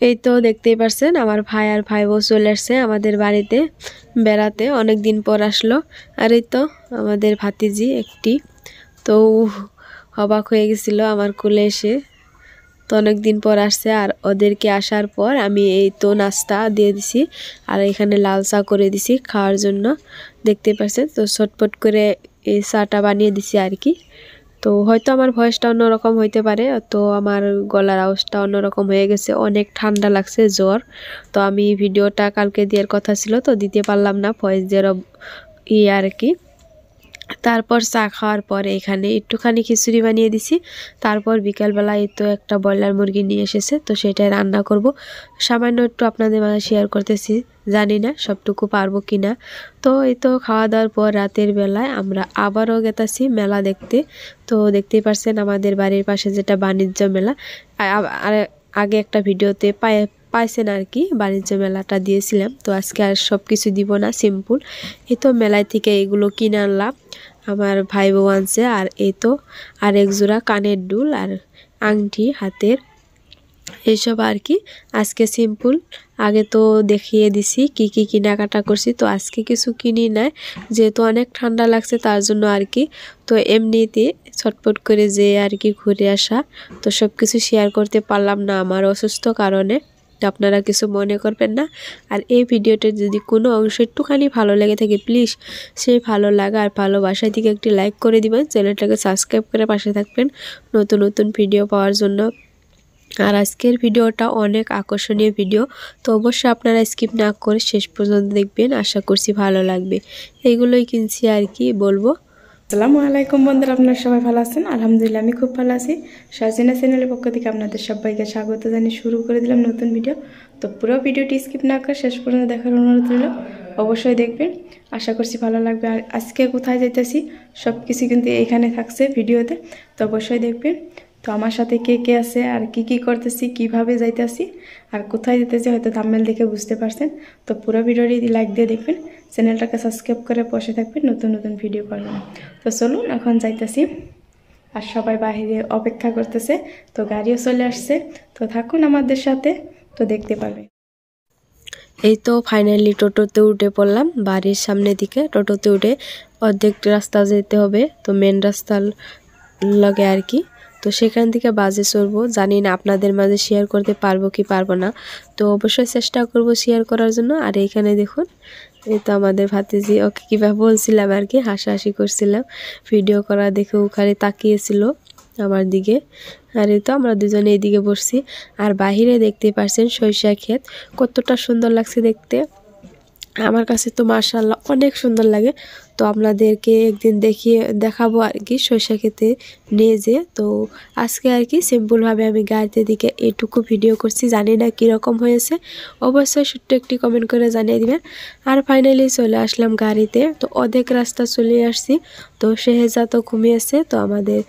এই তো দেখতেই পারছেন আমার ভাই আর ভাই বউ চলে আসছে আমাদের বাড়িতে বেড়াতে, অনেক দিন পর আসলো। আর এই তো আমাদের ভাতিজি একটি, তো অবাক হয়ে গেছিল আমার কোলে এসে, তো অনেক দিন পর আসছে। আর ওদেরকে আসার পর আমি এই তো নাস্তা দিয়ে দিছি আর এখানে লাল চা করে দিছি খাওয়ার জন্য, দেখতে পাচ্ছেন। তো চটপট করে এই চাটা বানিয়ে দিছি আর কি। তো হয়তো আমার ভয়েসটা অন্যরকম হইতে পারে, তো আমার গলার আওয়াজটা অন্যরকম হয়ে গেছে, অনেক ঠান্ডা লাগছে, জ্বর। তো আমি ভিডিওটা কালকে দেওয়ার কথা ছিল, তো দিতে পারলাম না ভয়েস দেওয়ার আর কি। তারপর চা খাওয়ার পরে এখানে একটুখানি খিচুড়ি বানিয়ে দিছি। তারপর বিকালবেলা এই তো একটা ব্রয়লার মুরগি নিয়ে এসেছে, তো সেটাই রান্না করব। সামান্য একটু আপনাদের মাঝে শেয়ার করতেছি, জানি না সবটুকু পারবো কি না। তো এই তো খাওয়া দাওয়ার পর রাতের বেলায় আমরা আবারও গেতাছি মেলা দেখতে। তো দেখতেই পারছেন আমাদের বাড়ির পাশে যেটা বাণিজ্য মেলা, আর আগে একটা ভিডিওতে পাইছেন আর কি, বাণিজ্য মেলাটা দিয়েছিলাম। তো আজকে আর সব কিছু দিব না, সিম্পল এই তো মেলায় থেকে এগুলো কিনে আনলাম, আমার ভাই বউ আনছে। আর এই তো আরেক জোড়া কানের দুল আর আংটি হাতের, এইসব আর কি। আজকে সিম্পল, আগে তো দেখিয়ে দিছি কি কি কেনাকাটা করছি। তো আজকে কিছু কিনি নাই, যেহেতু অনেক ঠান্ডা লাগছে তার জন্য আর কি। তো এমনিতে ছটপট করে যে আর কি ঘুরে আসা, তো সব কিছু শেয়ার করতে পারলাম না আমার অসুস্থ কারণে, তো আপনারা কিছু মনে করবেন না। আর এই ভিডিওটা যদি কোনো অংশ একটুখানি ভালো লেগে থাকে, প্লিজ সেই ভালো লাগা আর ভালোবাসার দিকে একটি লাইক করে দিবেন, চ্যানেলটাকে সাবস্ক্রাইব করে পাশে থাকবেন নতুন নতুন ভিডিও পাওয়ার জন্য। আর আজকের ভিডিওটা অনেক আকর্ষণীয় ভিডিও, তো অবশ্যই আপনারা স্কিপ না করে শেষ পর্যন্ত দেখবেন, আশা করছি ভালো লাগবে। এইগুলোই কিনছি আর কি বলবো। আসসালামু আলাইকুম বন্ধুরা, আপনারা সবাই ভালো আছেন? আলহামদুলিল্লাহ আমি খুব ভালো আছি। সাজিনা চ্যানেলের পক্ষ থেকে আপনাদের সবাইকে স্বাগত জানিয়ে শুরু করে দিলাম নতুন ভিডিও। তো পুরো ভিডিওটি স্কিপ না করে শেষ পর্যন্ত দেখার অনুরোধ রইল, অবশ্যই দেখবেন, আশা করছি ভালো লাগবে। আর আজকে কোথায় যাইতেছি সব কিছু কিন্তু এইখানে থাকছে ভিডিওতে, তো অবশ্যই দেখবেন। তো আমার সাথে কে কে আছে আর কি কি করতেছি, কিভাবে যাইতেছি আর কোথায় যেতেছি হয়তো থাম্বনেল দেখে বুঝতে পারছেন। তো পুরো ভিডিওটি লাইক দিয়ে দেখবেন, চ্যানেলটাকে সাবস্ক্রাইব করে বসে থাকবেন নতুন নতুন ভিডিও পাবেন। তো চলুন এখন যাইতেছি, আর সবাই বাইরে অপেক্ষা করতেছে, তো গাড়িও চলে আসছে, তো থাকুন আমাদের সাথে, তো দেখতে পারবেন। এই তো ফাইনালি টোটোতে উঠে পড়লাম বাড়ির সামনে দিকে। টোটোতে উঠে অর্ধেক রাস্তা যেতে হবে, তো মেন রাস্তার লাগে আর কি। তো সেখান থেকে বাসে চড়বো, জানি না আপনাদের মাঝে শেয়ার করতে পারবো কি পারবো না, তো অবশ্যই চেষ্টা করব শেয়ার করার জন্য। আর এইখানে দেখুন এই তো আমাদের ভাতিজি, ওকে কীভাবে বলছিলাম আর কি, হাসাহাসি করছিলাম, ভিডিও করা দেখে ওখানে তাকিয়েছিল আমার দিকে। আর এই তো আমরা দুজনে এইদিকে বসছি, আর বাহিরে দেখতে পাচ্ছেন সরিষা ক্ষেত, কতটা সুন্দর লাগছে দেখতে। আমার কাছে তো মাশাআল্লাহ অনেক সুন্দর লাগে। তো আপনাদেরকে একদিন দেখাবো আর কি সরিষা ক্ষেতে নিয়ে যেয়ে। তো আজকে আর কি সিম্পলভাবে আমি গাড়িতে দিকে এটুকু ভিডিও করছি, জানি না কীরকম হয়েছে, অবশ্যই ছোট্ট একটি কমেন্ট করে জানিয়ে দিবেন। আর ফাইনালি চলে আসলাম গাড়িতে, তো অর্ধেক রাস্তা চলে আসছি। তো শেহজা তো ঘুমিয়েছে, তো আমাদের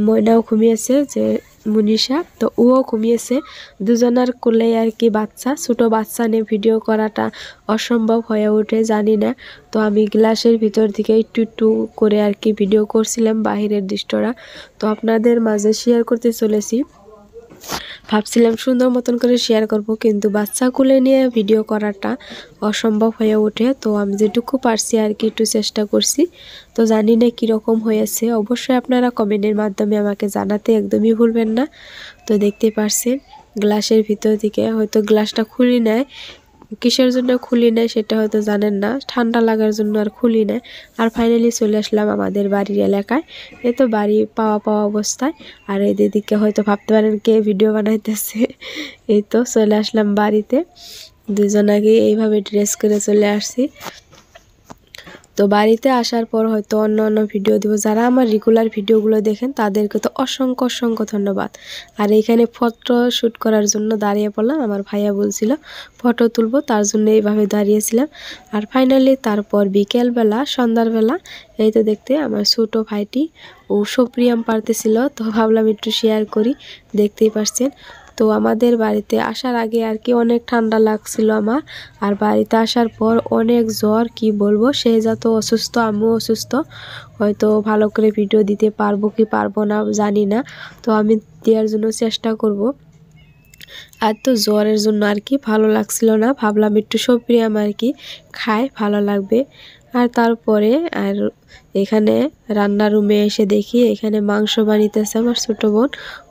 ময়নাও ঘুমিয়েছে, যে মুনিশা, তো ও ঘুমিয়েছে। দুজনার কোলে আর কি বাচ্চা, ছোটো বাচ্চা নিয়ে ভিডিও করাটা অসম্ভব হয়ে ওঠে, জানি না। তো আমি গ্লাসের ভিতর থেকে একটু একটু করে আর কি ভিডিও করছিলাম বাহিরের দৃশ্যটা, তো আপনাদের মাঝে শেয়ার করতে চলেছি। ভাবছিলাম সুন্দর মতন করে শেয়ার করব, কিন্তু বাচ্চা কোলে নিয়ে ভিডিও করাটা অসম্ভব হয়ে ওঠে। তো আমি যেটুকু পারছি আর কি একটু চেষ্টা করছি, তো জানি না কীরকম হয়েছে, অবশ্যই আপনারা কমেন্টের মাধ্যমে আমাকে জানাতে একদমই ভুলবেন না। তো দেখতে পারছেন গ্লাসের ভিতর থেকে, হয়তো গ্লাসটা খুলি নেয়, কিসের জন্য খুলি নেয় সেটা হয়তো জানেন না, ঠান্ডা লাগার জন্য আর খুলি নেয়। আর ফাইনালি চলে আসলাম আমাদের বাড়ির এলাকায়, এই তো বাড়ি পাওয়া পাওয়া অবস্থায়। আর এদিকে হয়তো ভাবতে পারেন কে ভিডিও বানাইতেছে, এই তো চলে আসলাম বাড়িতে, দুজন আগে এইভাবে ড্রেস করে চলে আসছি। তো বাড়িতে আসার পর হয়তো অন্য অন্য ভিডিও দিব, যারা আমার রেগুলার ভিডিওগুলো দেখেন তাদেরকে তো অসংখ্য অসংখ্য ধন্যবাদ। আর এইখানে ফটো শ্যুট করার জন্য দাঁড়িয়ে পড়লাম, আমার ভাইয়া বলছিল ফটো তুলবো, তার জন্য এইভাবে দাঁড়িয়েছিলাম। আর ফাইনালি তারপর বিকেলবেলা সন্ধ্যারবেলা এই তো দেখতে আমার ছোটো ভাইটি ও সপ্রিয়াম পারতেছিল, তো ভাবলাম একটু শেয়ার করি, দেখতেই পারছেন। তো আমাদের বাড়িতে আসার আগে আর কি অনেক ঠান্ডা লাগছিল আমার, আর বাড়িতে আসার পর অনেক জ্বর, কি বলবো, সে যত অসুস্থ আমিও অসুস্থ, হয়তো ভালো করে ভিডিও দিতে পারবো কি পারবো না জানি না, তো আমি দেওয়ার জন্য চেষ্টা করব। আর তো জ্বরের জন্য আর কি ভালো লাগছিল না, ভাবলাম একটু সবজি আর কি খাই, ভালো লাগবে। আর তারপরে আর এখানে রান্নার রুমে এসে দেখি এখানে মাংস বানিয়েছে আমার ছোট বোন,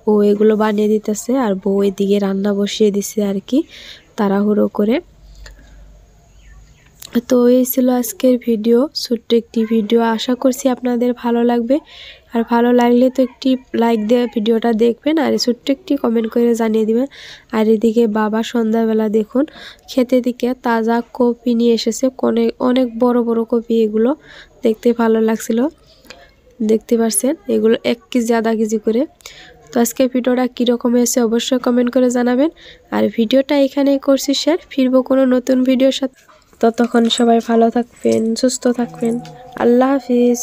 ও এগুলো বানিয়ে দিতেছে আর বউ এদিকে রান্না বসিয়ে দিছে আর কি তাড়াহুড়ো করে। তো এই ছিল আজকের ভিডিও, ছোট্ট একটি ভিডিও। আশা করছি আপনাদের ভালো লাগবে, আর ভালো লাগলে তো একটি লাইক দিয়ে ভিডিওটা দেখবেন আর ছোট্ট একটি কমেন্ট করে জানিয়ে দিবেন। আর এদিকে বাবা সন্ধ্যাবেলা দেখুন খেতে দিকে তাজা কপি নিয়ে এসেছে, অনেক বড় বড় কপি, এগুলো দেখতে ভালো লাগছিল। দেখতে পাচ্ছেন এগুলো 1 কেজি আধা কেজি করে। তো আজকে ভিডিওটা কীরকম হয়েছে অবশ্যই কমেন্ট করে জানাবেন। আর ভিডিওটা এখানেই করছি শেয়ার, ফিরবো কোনো নতুন ভিডিওর সাথে। ততক্ষণ সবাই ভালো থাকবেন, সুস্থ থাকবেন। আল্লাহ হাফিজ।